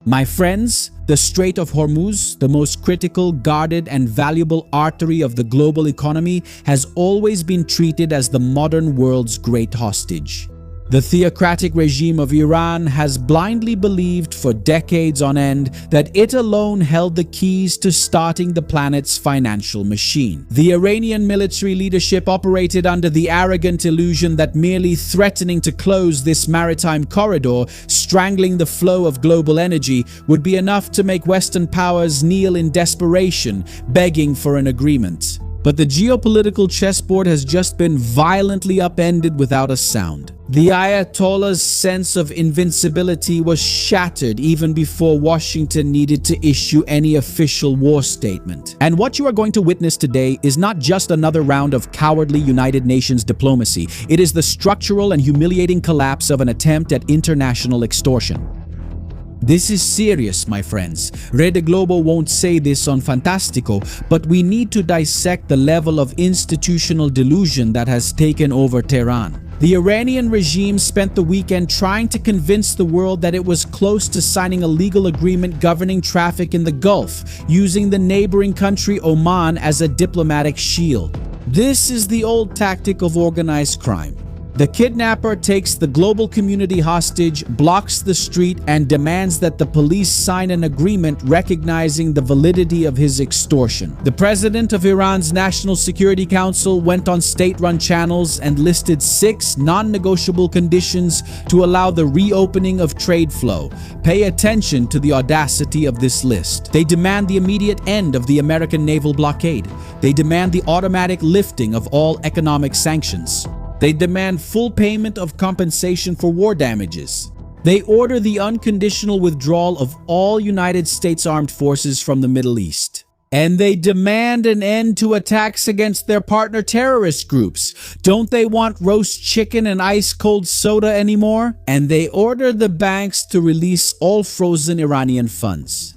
My friends, the Strait of Hormuz, the most critical, guarded, and valuable artery of the global economy, has always been treated as the modern world's great hostage. The theocratic regime of Iran has blindly believed for decades on end that it alone held the keys to starting the planet's financial machine. The Iranian military leadership operated under the arrogant illusion that merely threatening to close this maritime corridor, strangling the flow of global energy, would be enough to make Western powers kneel in desperation, begging for an agreement. But the geopolitical chessboard has just been violently upended without a sound. The Ayatollah's sense of invincibility was shattered even before Washington needed to issue any official war statement. And what you are going to witness today is not just another round of cowardly United Nations diplomacy. It is the structural and humiliating collapse of an attempt at international extortion. This is serious, my friends. Rede Globo won't say this on Fantastico, but we need to dissect the level of institutional delusion that has taken over Tehran. The Iranian regime spent the weekend trying to convince the world that it was close to signing a legal agreement governing traffic in the Gulf, using the neighboring country Oman as a diplomatic shield. This is the old tactic of organized crime. The kidnapper takes the global community hostage, blocks the street, and demands that the police sign an agreement recognizing the validity of his extortion. The president of Iran's National Security Council went on state-run channels and listed 6 non-negotiable conditions to allow the reopening of trade flow. Pay attention to the audacity of this list. They demand the immediate end of the American naval blockade. They demand the automatic lifting of all economic sanctions. They demand full payment of compensation for war damages. They order the unconditional withdrawal of all United States armed forces from the Middle East. And they demand an end to attacks against their partner terrorist groups. Don't they want roast chicken and ice-cold soda anymore? And they order the banks to release all frozen Iranian funds.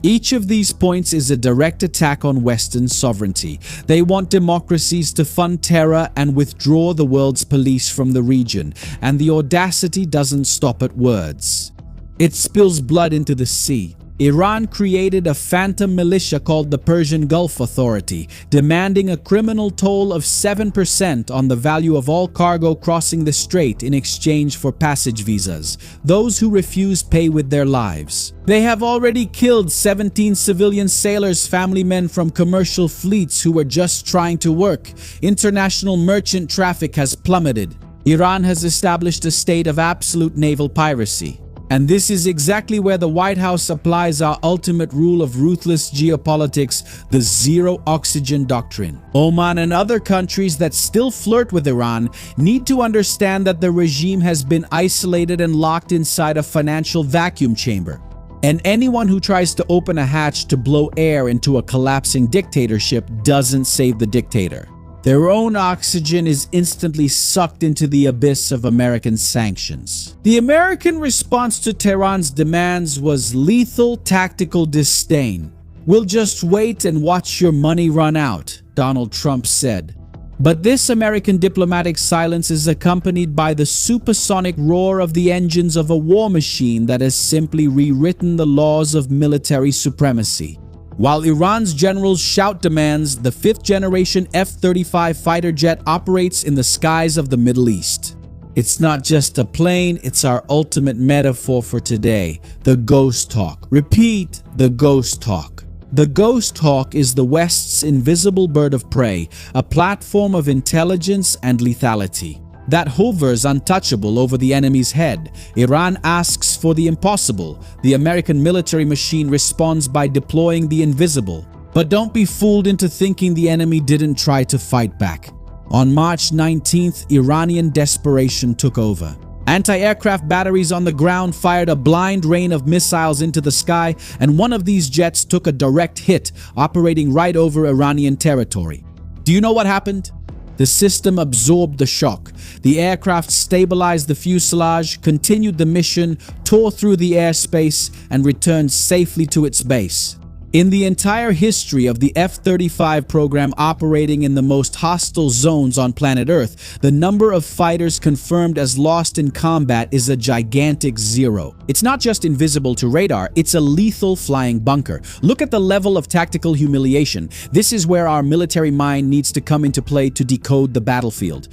Each of these points is a direct attack on Western sovereignty. They want democracies to fund terror and withdraw the world's police from the region. And the audacity doesn't stop at words. It spills blood into the sea. Iran created a phantom militia called the Persian Gulf Authority, demanding a criminal toll of 7% on the value of all cargo crossing the strait in exchange for passage visas. Those who refuse pay with their lives. They have already killed 17 civilian sailors, family men from commercial fleets who were just trying to work. International merchant traffic has plummeted. Iran has established a state of absolute naval piracy. And this is exactly where the White House applies our ultimate rule of ruthless geopolitics, the zero oxygen doctrine. Oman and other countries that still flirt with Iran need to understand that the regime has been isolated and locked inside a financial vacuum chamber. And anyone who tries to open a hatch to blow air into a collapsing dictatorship doesn't save the dictator. Their own oxygen is instantly sucked into the abyss of American sanctions. The American response to Tehran's demands was lethal tactical disdain. "We'll just wait and watch your money run out," Donald Trump said. But this American diplomatic silence is accompanied by the supersonic roar of the engines of a war machine that has simply rewritten the laws of military supremacy. While Iran's generals shout demands, the 5th-generation F-35 fighter jet operates in the skies of the Middle East. It's not just a plane, it's our ultimate metaphor for today, the ghost hawk. Repeat, the ghost hawk. The ghost hawk is the West's invisible bird of prey, a platform of intelligence and lethality that hovers untouchable over the enemy's head. Iran asks for the impossible. The American military machine responds by deploying the invisible. But don't be fooled into thinking the enemy didn't try to fight back. On March 19th, Iranian desperation took over. Anti-aircraft batteries on the ground fired a blind rain of missiles into the sky, and one of these jets took a direct hit, operating right over Iranian territory. Do you know what happened? The system absorbed the shock. The aircraft stabilized the fuselage, continued the mission, tore through the airspace, and returned safely to its base. In the entire history of the F-35 program operating in the most hostile zones on planet Earth, the number of fighters confirmed as lost in combat is a gigantic 0. It's not just invisible to radar, it's a lethal flying bunker. Look at the level of tactical humiliation. This is where our military mind needs to come into play to decode the battlefield.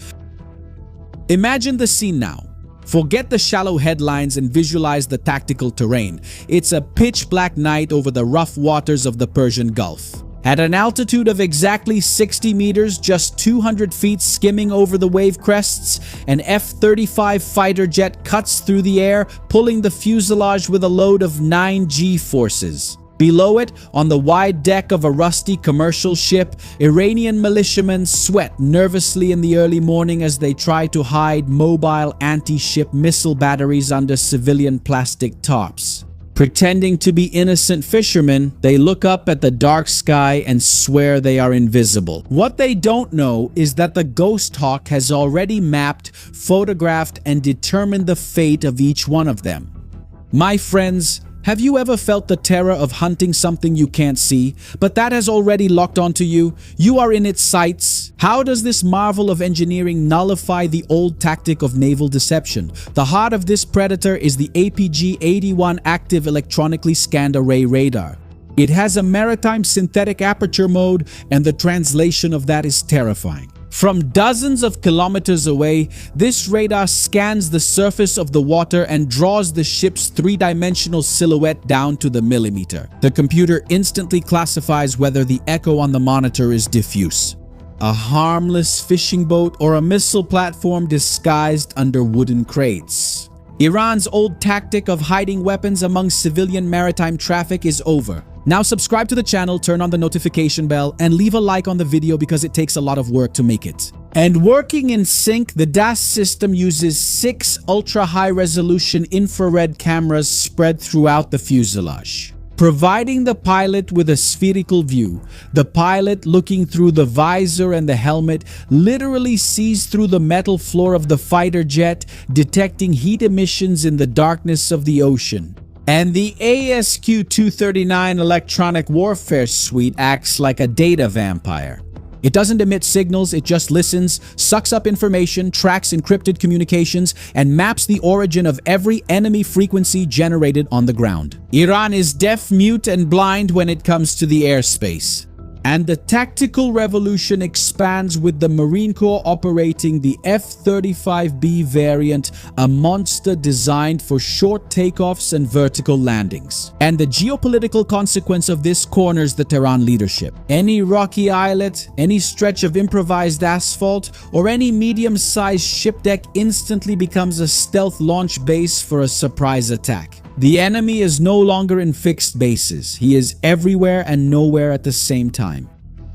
Imagine the scene now. Forget the shallow headlines and visualize the tactical terrain. It's a pitch-black night over the rough waters of the Persian Gulf. At an altitude of exactly 60 meters, just 200 feet skimming over the wave crests, an F-35 fighter jet cuts through the air, pulling the fuselage with a load of 9 G-forces. Below it, on the wide deck of a rusty commercial ship, Iranian militiamen sweat nervously in the early morning as they try to hide mobile anti-ship missile batteries under civilian plastic tarps. Pretending to be innocent fishermen, they look up at the dark sky and swear they are invisible. What they don't know is that the Ghost Hawk has already mapped, photographed, and determined the fate of each one of them. My friends, have you ever felt the terror of hunting something you can't see, but that has already locked onto you? You are in its sights. How does this marvel of engineering nullify the old tactic of naval deception? The heart of this predator is the APG-81 active electronically scanned array radar. It has a maritime synthetic aperture mode, and the translation of that is terrifying. From dozens of kilometers away, this radar scans the surface of the water and draws the ship's three-dimensional silhouette down to the millimeter. The computer instantly classifies whether the echo on the monitor is diffuse, a harmless fishing boat, or a missile platform disguised under wooden crates. Iran's old tactic of hiding weapons among civilian maritime traffic is over. Now subscribe to the channel, turn on the notification bell, and leave a like on the video because it takes a lot of work to make it. And working in sync, the DAS system uses 6 ultra-high-resolution infrared cameras spread throughout the fuselage, providing the pilot with a spherical view. The pilot, looking through the visor and the helmet, literally sees through the metal floor of the fighter jet, detecting heat emissions in the darkness of the ocean. And the ASQ-239 electronic warfare suite acts like a data vampire. It doesn't emit signals, it just listens, sucks up information, tracks encrypted communications, and maps the origin of every enemy frequency generated on the ground. Iran is deaf, mute, and blind when it comes to the airspace. And the tactical revolution expands with the Marine Corps operating the F-35B variant, a monster designed for short takeoffs and vertical landings. And the geopolitical consequence of this corners the Tehran leadership. Any rocky islet, any stretch of improvised asphalt, or any medium-sized ship deck instantly becomes a stealth launch base for a surprise attack. The enemy is no longer in fixed bases. He is everywhere and nowhere at the same time.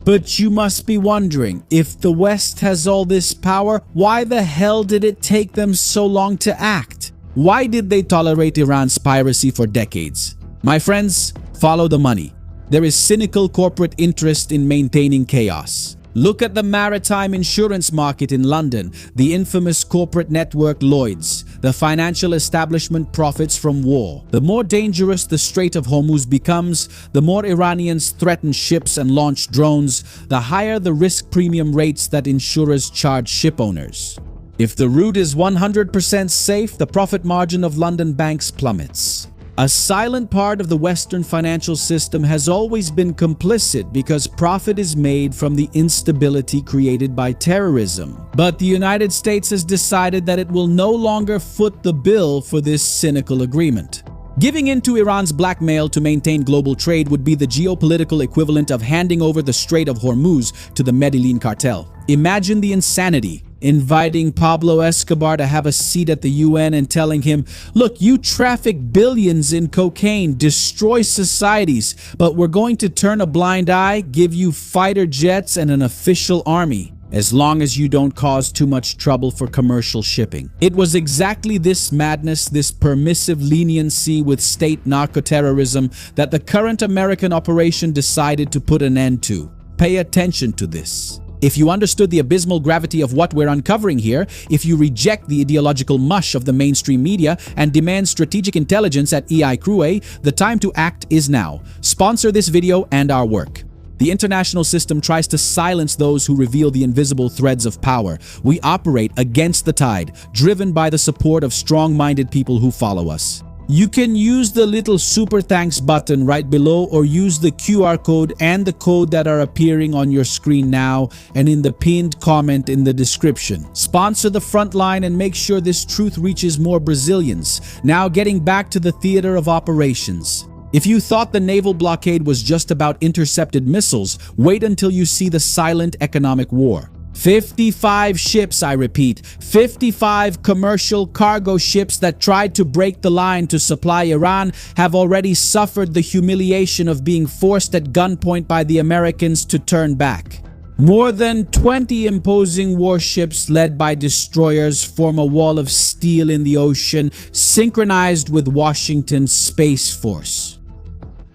But you must be wondering, if the West has all this power, why the hell did it take them so long to act? Why did they tolerate Iran's piracy for decades? My friends, follow the money. There is cynical corporate interest in maintaining chaos. Look at the maritime insurance market in London, the infamous corporate network Lloyd's. The financial establishment profits from war. The more dangerous the Strait of Hormuz becomes, the more Iranians threaten ships and launch drones, the higher the risk premium rates that insurers charge ship owners. If the route is 100% safe, the profit margin of London banks plummets. A silent part of the Western financial system has always been complicit because profit is made from the instability created by terrorism. But the United States has decided that it will no longer foot the bill for this cynical agreement. Giving in to Iran's blackmail to maintain global trade would be the geopolitical equivalent of handing over the Strait of Hormuz to the Medellin cartel. Imagine the insanity. Inviting Pablo Escobar to have a seat at the UN and telling him, look, you traffic billions in cocaine, destroy societies, but we're going to turn a blind eye, give you fighter jets and an official army, as long as you don't cause too much trouble for commercial shipping. It was exactly this madness, this permissive leniency with state narco-terrorism that the current American operation decided to put an end to. Pay attention to this. If you understood the abysmal gravity of what we're uncovering here, if you reject the ideological mush of the mainstream media and demand strategic intelligence at EI Crewe, the time to act is now. Sponsor this video and our work. The international system tries to silence those who reveal the invisible threads of power. We operate against the tide, driven by the support of strong-minded people who follow us. You can use the little super thanks button right below or use the QR code and the code that are appearing on your screen now and in the pinned comment in the description. Sponsor the front line and make sure this truth reaches more Brazilians. Now getting back to the theater of operations. If you thought the naval blockade was just about intercepted missiles, wait until you see the silent economic war. 55 ships, I repeat, 55 commercial cargo ships that tried to break the line to supply Iran have already suffered the humiliation of being forced at gunpoint by the Americans to turn back. More than 20 imposing warships led by destroyers form a wall of steel in the ocean, synchronized with Washington's Space Force.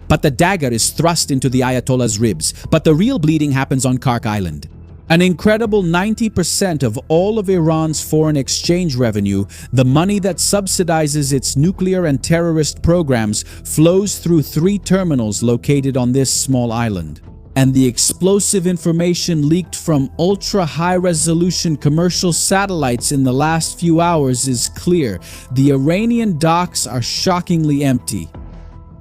But the dagger is thrust into the Ayatollah's ribs, but the real bleeding happens on Kark Island. An incredible 90% of all of Iran's foreign exchange revenue, the money that subsidizes its nuclear and terrorist programs, flows through 3 terminals located on this small island. And the explosive information leaked from ultra-high-resolution commercial satellites in the last few hours is clear. The Iranian docks are shockingly empty.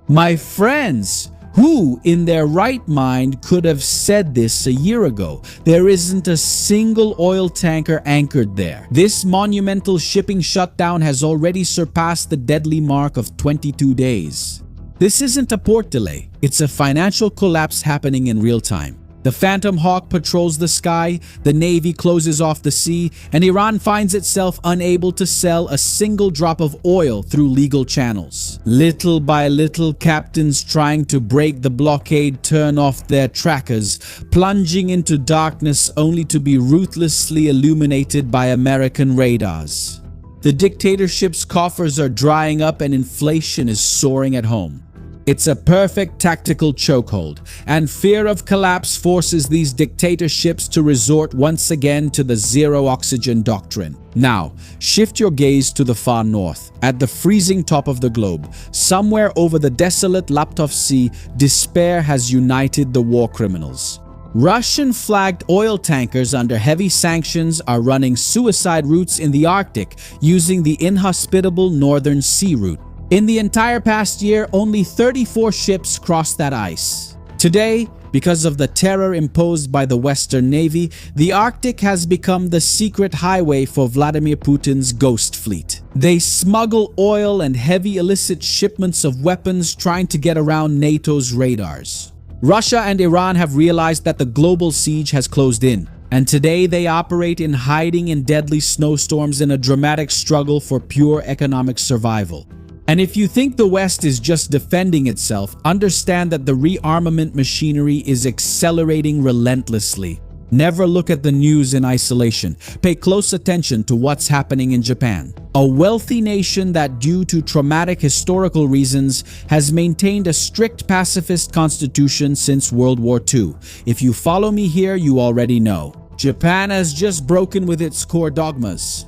My friends, who in their right mind could have said this a year ago? There isn't a single oil tanker anchored there. This monumental shipping shutdown has already surpassed the deadly mark of 22 days. This isn't a port delay, it's a financial collapse happening in real time. The Phantom Hawk patrols the sky, the Navy closes off the sea, and Iran finds itself unable to sell a single drop of oil through legal channels. Little by little, captains trying to break the blockade turn off their trackers, plunging into darkness only to be ruthlessly illuminated by American radars. The dictatorship's coffers are drying up and inflation is soaring at home. It's a perfect tactical chokehold, and fear of collapse forces these dictatorships to resort once again to the zero oxygen doctrine. Now, shift your gaze to the far north. At the freezing top of the globe, somewhere over the desolate Laptov Sea, despair has united the war criminals. Russian-flagged oil tankers under heavy sanctions are running suicide routes in the Arctic using the inhospitable Northern Sea route. In the entire past year, only 34 ships crossed that ice. Today, because of the terror imposed by the Western Navy, the Arctic has become the secret highway for Vladimir Putin's ghost fleet. They smuggle oil and heavy illicit shipments of weapons trying to get around NATO's radars. Russia and Iran have realized that the global siege has closed in, and today they operate in hiding in deadly snowstorms in a dramatic struggle for pure economic survival. And if you think the West is just defending itself, understand that the rearmament machinery is accelerating relentlessly. Never look at the news in isolation. Pay close attention to what's happening in Japan, a wealthy nation that, due to traumatic historical reasons, has maintained a strict pacifist constitution since World War II. If you follow me here, you already know. Japan has just broken with its core dogmas.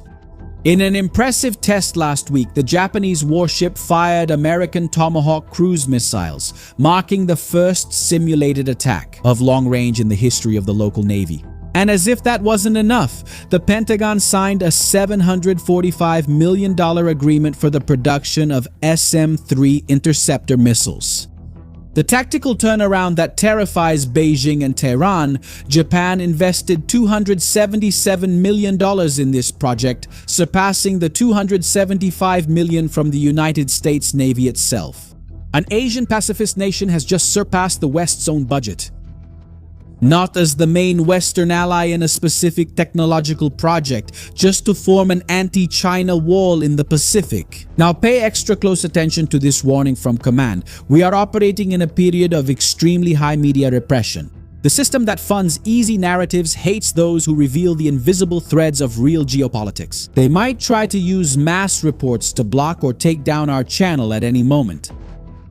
In an impressive test last week, the Japanese warship fired American Tomahawk cruise missiles, marking the first simulated attack of long range in the history of the local Navy. And as if that wasn't enough, the Pentagon signed a $745 million agreement for the production of SM-3 interceptor missiles. The tactical turnaround that terrifies Beijing and Tehran, Japan invested $277 million in this project, surpassing the $275 million from the United States Navy itself. An Asian pacifist nation has just surpassed the West's own budget. Not as the main Western ally in a specific technological project, just to form an anti-China wall in the Pacific. Now pay extra close attention to this warning from command. We are operating in a period of extremely high media repression. The system that funds easy narratives hates those who reveal the invisible threads of real geopolitics. They might try to use mass reports to block or take down our channel at any moment.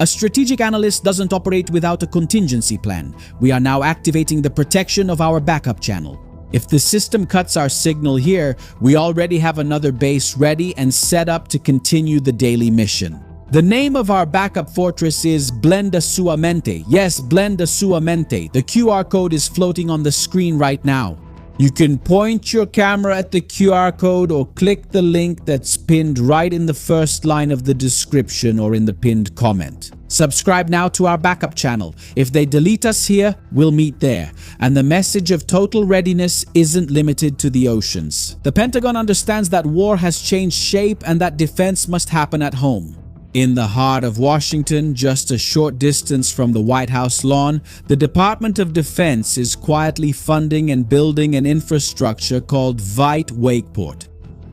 A strategic analyst doesn't operate without a contingency plan. We are now activating the protection of our backup channel. If the system cuts our signal here, we already have another base ready and set up to continue the daily mission. The name of our backup fortress is Blenda Suamente. Yes, Blenda Suamente. The QR code is floating on the screen right now. You can point your camera at the QR code or click the link that's pinned right in the first line of the description or in the pinned comment. Subscribe now to our backup channel. If they delete us here, we'll meet there. And the message of total readiness isn't limited to the oceans. The Pentagon understands that war has changed shape and that defense must happen at home. In the heart of Washington, just a short distance from the White House lawn, the Department of Defense is quietly funding and building an infrastructure called Vite Wakeport.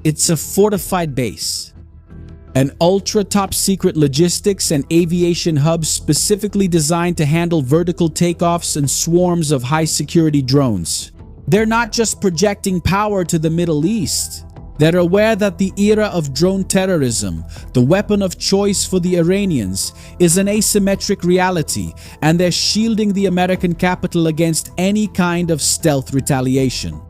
It's a fortified base, an ultra top secret logistics and aviation hub specifically designed to handle vertical takeoffs and swarms of high security drones. They're not just projecting power to the Middle East. They're aware that the era of drone terrorism, the weapon of choice for the Iranians, is an asymmetric reality, and they're shielding the American capital against any kind of stealth retaliation.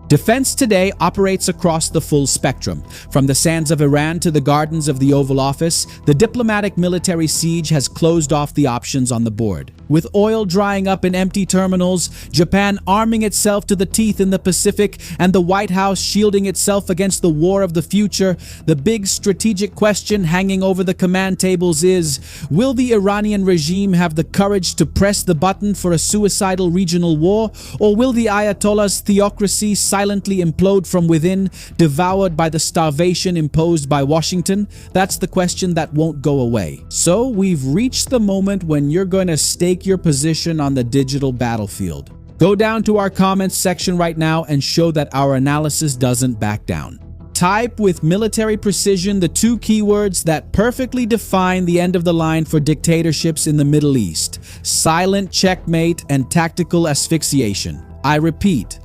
Defense today operates across the full spectrum. From the sands of Iran to the gardens of the Oval Office, the diplomatic military siege has closed off the options on the board. With oil drying up in empty terminals, Japan arming itself to the teeth in the Pacific, and the White House shielding itself against the war of the future, the big strategic question hanging over the command tables is, will the Iranian regime have the courage to press the button for a suicidal regional war, or will the Ayatollah's theocracy silently implode from within, devoured by the starvation imposed by Washington? That's the question that won't go away. So we've reached the moment when you're going to stake your position on the digital battlefield. Go down to our comments section right now and show that our analysis doesn't back down. Type with military precision the two keywords that perfectly define the end of the line for dictatorships in the Middle East: silent checkmate and tactical asphyxiation. I repeat.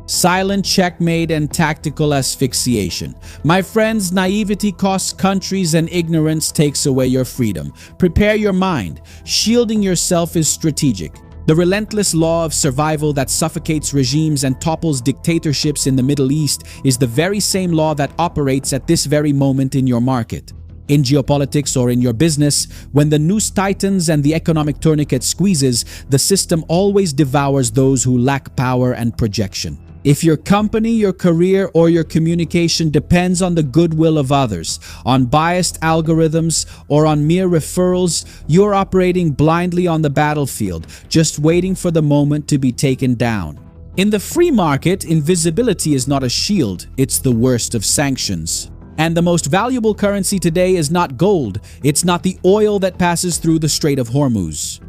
Silent checkmate and tactical asphyxiation. My friends, naivety costs countries and ignorance takes away your freedom. Prepare your mind. Shielding yourself is strategic. The relentless law of survival that suffocates regimes and topples dictatorships in the Middle East is the very same law that operates at this very moment in your market. In geopolitics or in your business, when the noose tightens and the economic tourniquet squeezes, the system always devours those who lack power and projection. If your company, your career, or your communication depends on the goodwill of others, on biased algorithms, or on mere referrals, you're operating blindly on the battlefield, just waiting for the moment to be taken down. In the free market, invisibility is not a shield, it's the worst of sanctions. And the most valuable currency today is not gold, it's not the oil that passes through the Strait of Hormuz.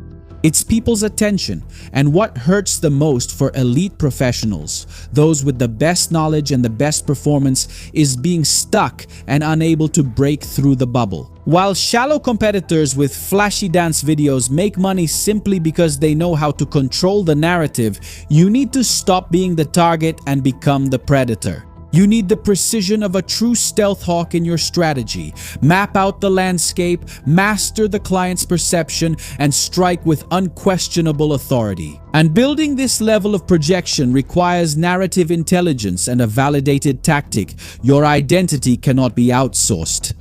It's people's attention, and what hurts the most for elite professionals, those with the best knowledge and the best performance, is being stuck and unable to break through the bubble. While shallow competitors with flashy dance videos make money simply because they know how to control the narrative, you need to stop being the target and become the predator. You need the precision of a true stealth hawk in your strategy. Map out the landscape, master the client's perception, and strike with unquestionable authority. And building this level of projection requires narrative intelligence and a validated tactic. Your identity cannot be outsourced.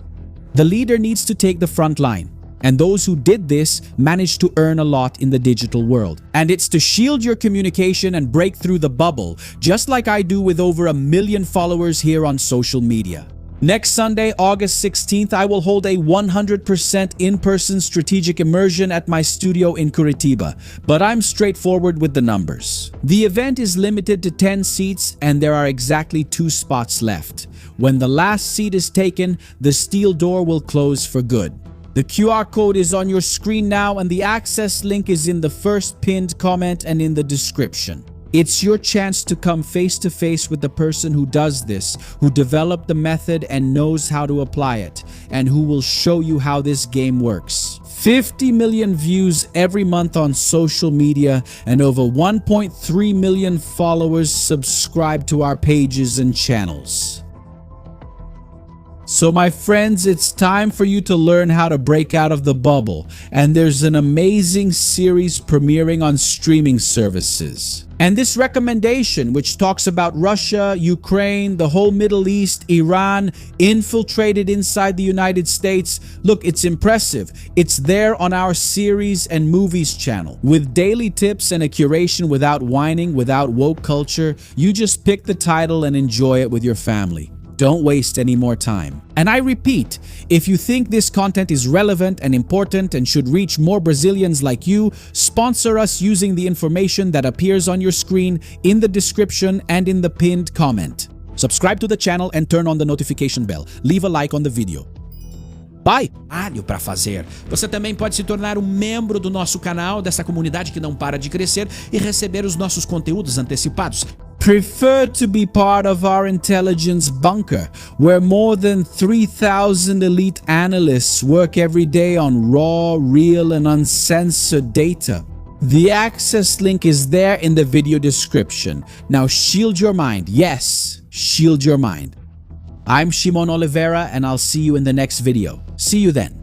The leader needs to take the front line. And those who did this managed to earn a lot in the digital world. And it's to shield your communication and break through the bubble, just like I do with over 1 million followers here on social media. Next Sunday, August 16th, I will hold a 100% in-person strategic immersion at my studio in Curitiba, but I'm straightforward with the numbers. The event is limited to 10 seats and there are exactly 2 spots left. When the last seat is taken, the steel door will close for good. The QR code is on your screen now and the access link is in the first pinned comment and in the description. It's your chance to come face to face with the person who does this, who developed the method and knows how to apply it, and who will show you how this game works. 50 million views every month on social media and over 1.3 million followers subscribe to our pages and channels. So my friends, it's time for you to learn how to break out of the bubble. And there's an amazing series premiering on streaming services. And this recommendation, which talks about Russia, Ukraine, the whole Middle East, Iran, infiltrated inside the United States, look, it's impressive. It's there on our series and movies channel. With daily tips and a curation without whining, without woke culture, you just pick the title and enjoy it with your family. Don't waste any more time. And I repeat, if you think this content is relevant and important and should reach more Brazilians like you, sponsor us using the information that appears on your screen, in the description, and in the pinned comment. Subscribe to the channel and turn on the notification bell. Leave a like on the video. Bye! Para fazer. Você também pode se tornar um membro do nosso canal, dessa comunidade que não para de crescer, e receber os nossos conteúdos antecipados. Prefer to be part of our intelligence bunker, where more than 3,000 elite analysts work every day on raw, real, and uncensored data. The access link is there in the video description. Now shield your mind. Yes, shield your mind. I'm Shimon Oliveira, and I'll see you in the next video. See you then.